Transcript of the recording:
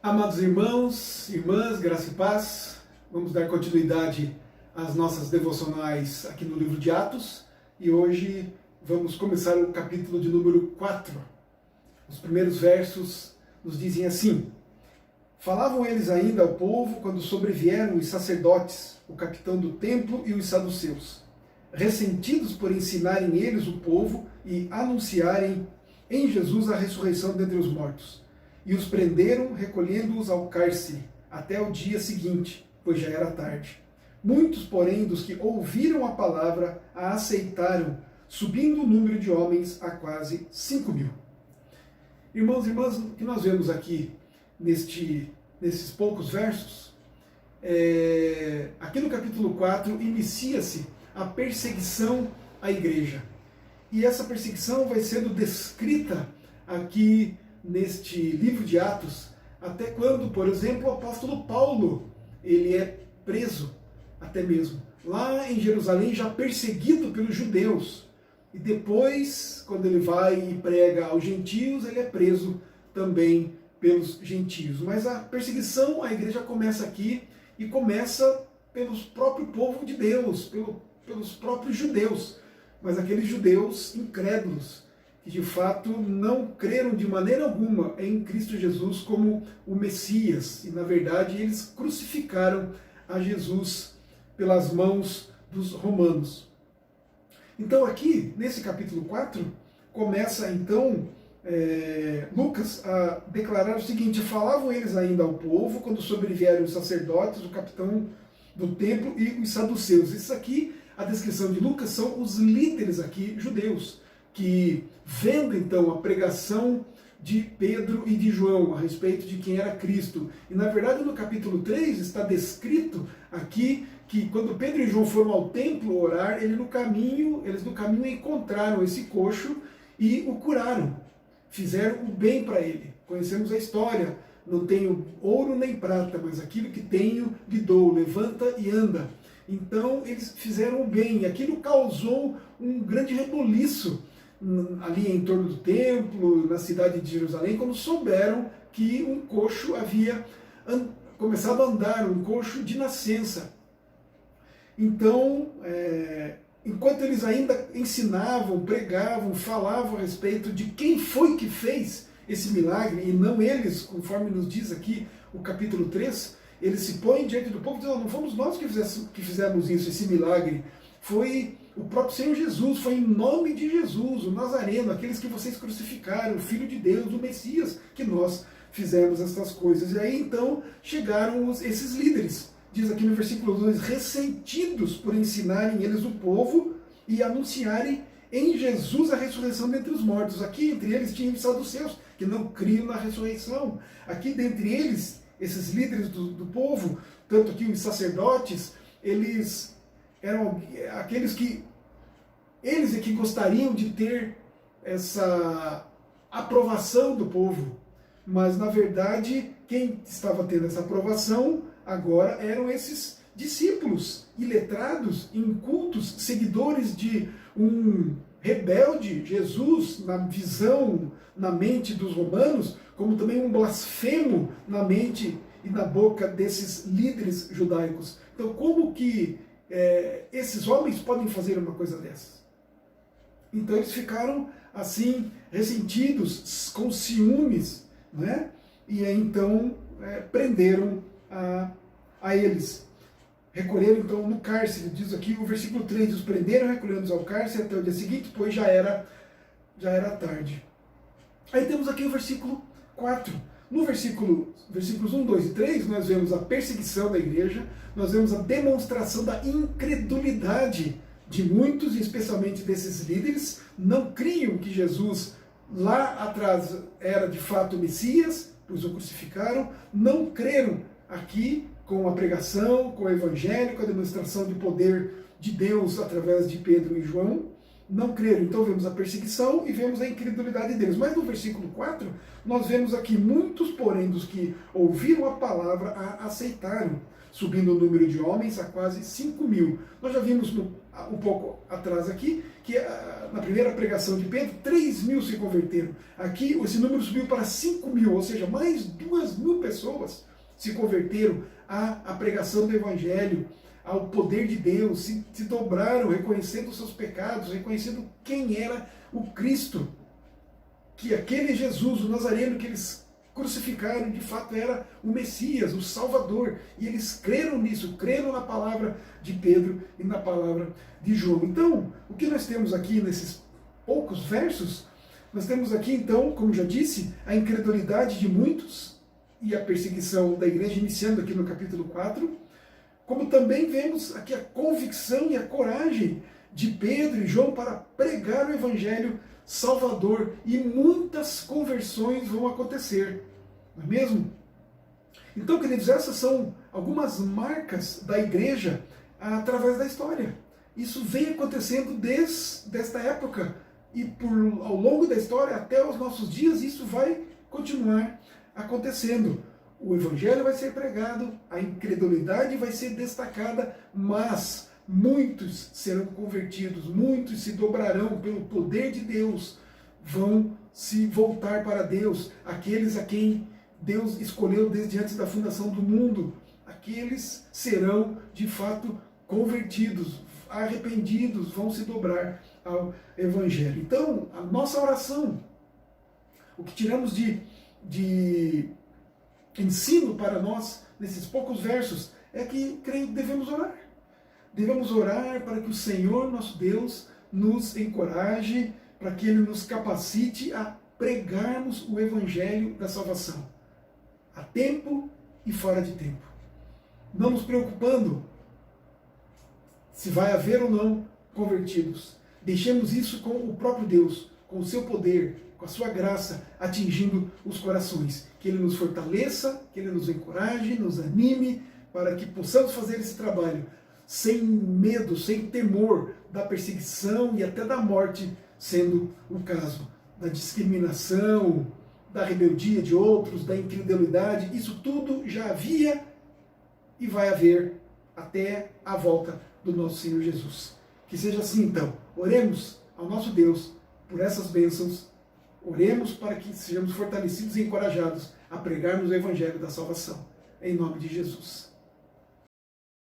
Amados irmãos, irmãs, graça e paz, vamos dar continuidade às nossas devocionais aqui no livro de Atos e hoje vamos começar o capítulo de número 4. Os primeiros versos nos dizem assim: Falavam eles ainda ao povo quando sobrevieram os sacerdotes, o capitão do templo e os saduceus, ressentidos por ensinarem eles o povo e anunciarem em Jesus a ressurreição dentre os mortos. E os prenderam, recolhendo-os ao cárcere, até o dia seguinte, pois já era tarde. Muitos, porém, dos que ouviram a palavra, a aceitaram, subindo o número de homens a quase 5.000. Irmãos e irmãs, o que nós vemos aqui nesses poucos versos, aqui no capítulo 4, inicia-se a perseguição à igreja. E essa perseguição vai sendo descrita aqui neste livro de Atos, até quando, por exemplo, o apóstolo Paulo, ele é preso, até mesmo, lá em Jerusalém, já perseguido pelos judeus. E depois, quando ele vai e prega aos gentios, ele é preso também pelos gentios. Mas a perseguição à igreja começa aqui, e começa pelos próprio povo de Deus, pelos próprios judeus, mas aqueles judeus incrédulos, que de fato não creram de maneira alguma em Cristo Jesus como o Messias. E na verdade eles crucificaram a Jesus pelas mãos dos romanos. Então aqui, nesse capítulo 4, começa então Lucas a declarar o seguinte: Falavam eles ainda ao povo quando sobrevieram os sacerdotes, o capitão do templo e os saduceus. Isso aqui, a descrição de Lucas, são os líderes aqui judeus, que vendo então a pregação de Pedro e de João a respeito de quem era Cristo. E na verdade no capítulo 3 está descrito aqui que quando Pedro e João foram ao templo orar, eles no caminho encontraram esse coxo e o curaram. Fizeram o bem para ele. Conhecemos a história: não tenho ouro nem prata, mas aquilo que tenho lhe dou, levanta e anda. Então eles fizeram o bem, e aquilo causou um grande reboliço ali em torno do templo, na cidade de Jerusalém, quando souberam que um coxo havia começado a andar, um coxo de nascença. Então, enquanto eles ainda ensinavam, pregavam, falavam a respeito de quem foi que fez esse milagre, e não eles, conforme nos diz aqui o capítulo 3, eles se põem diante do povo e dizem: não fomos nós que fizemos isso, esse milagre. Foi o próprio Senhor Jesus, foi em nome de Jesus, o Nazareno, aqueles que vocês crucificaram, o Filho de Deus, o Messias, que nós fizemos essas coisas. E aí então chegaram esses líderes, diz aqui no versículo 2, ressentidos por ensinarem eles o povo e anunciarem em Jesus a ressurreição dentre os mortos. Aqui entre eles tinham os saduceus, que não criam na ressurreição. Aqui dentre eles, esses líderes do povo, tanto que os sacerdotes, eles eram aqueles que eles é que gostariam de ter essa aprovação do povo, mas na verdade quem estava tendo essa aprovação agora eram esses discípulos iletrados, incultos, seguidores de um rebelde Jesus, na visão, na mente dos romanos, como também um blasfemo na mente e na boca desses líderes judaicos. Então como que esses homens podem fazer uma coisa dessas? Então eles ficaram assim, ressentidos, com ciúmes, né? E aí então prenderam a eles. Recolheram então no cárcere, diz aqui o versículo 3, os prenderam, recolhendo-os ao cárcere até o dia seguinte, pois já era tarde. Aí temos aqui o versículo 4. No versículos 1, 2 e 3, nós vemos a perseguição da igreja, nós vemos a demonstração da incredulidade de muitos, e especialmente desses líderes. Não criam que Jesus lá atrás era de fato o Messias, pois o crucificaram. Não creram aqui com a pregação, com o evangelho, com a demonstração de poder de Deus através de Pedro e João. não creram. Então vemos a perseguição e vemos a incredulidade deles. Mas no versículo 4, nós vemos aqui muitos, porém, dos que ouviram a palavra a aceitaram, subindo o número de homens a quase 5.000. Nós já vimos um pouco atrás aqui que na primeira pregação de Pedro, 3.000 se converteram. Aqui esse número subiu para 5.000, ou seja, mais 2.000 pessoas se converteram à pregação do Evangelho, ao poder de Deus, se dobraram, reconhecendo os seus pecados, reconhecendo quem era o Cristo, que aquele Jesus, o Nazareno que eles crucificaram, de fato era o Messias, o Salvador, e eles creram nisso, creram na palavra de Pedro e na palavra de João. Então, o que nós temos aqui nesses poucos versos, nós temos aqui então, como já disse, a incredulidade de muitos e a perseguição da igreja, iniciando aqui no capítulo 4, como também vemos aqui a convicção e a coragem de Pedro e João para pregar o Evangelho salvador, e muitas conversões vão acontecer, não é mesmo? Então, queridos, essas são algumas marcas da igreja através da história. Isso vem acontecendo desde esta época e ao longo da história até os nossos dias, isso vai continuar acontecendo. O Evangelho vai ser pregado, a incredulidade vai ser destacada, mas muitos serão convertidos, muitos se dobrarão pelo poder de Deus, vão se voltar para Deus, aqueles a quem Deus escolheu desde antes da fundação do mundo, aqueles serão de fato convertidos, arrependidos, vão se dobrar ao Evangelho. Então, a nossa oração, o que tiramos de ensino para nós nesses poucos versos é que creio que devemos orar. Devemos orar para que o Senhor, nosso Deus, nos encoraje, para que Ele nos capacite a pregarmos o Evangelho da salvação, a tempo e fora de tempo. Não nos preocupando se vai haver ou não convertidos. Deixemos isso com o próprio Deus, com o seu poder, com a sua graça, atingindo os corações. Que Ele nos fortaleça, que Ele nos encoraje, nos anime, para que possamos fazer esse trabalho sem medo, sem temor da perseguição e até da morte, sendo o caso da discriminação, da rebeldia de outros, da incredulidade. Isso tudo já havia e vai haver até a volta do nosso Senhor Jesus. Que seja assim então. Oremos ao nosso Deus por essas bênçãos. Oremos para que sejamos fortalecidos e encorajados a pregarmos o Evangelho da salvação. Em nome de Jesus.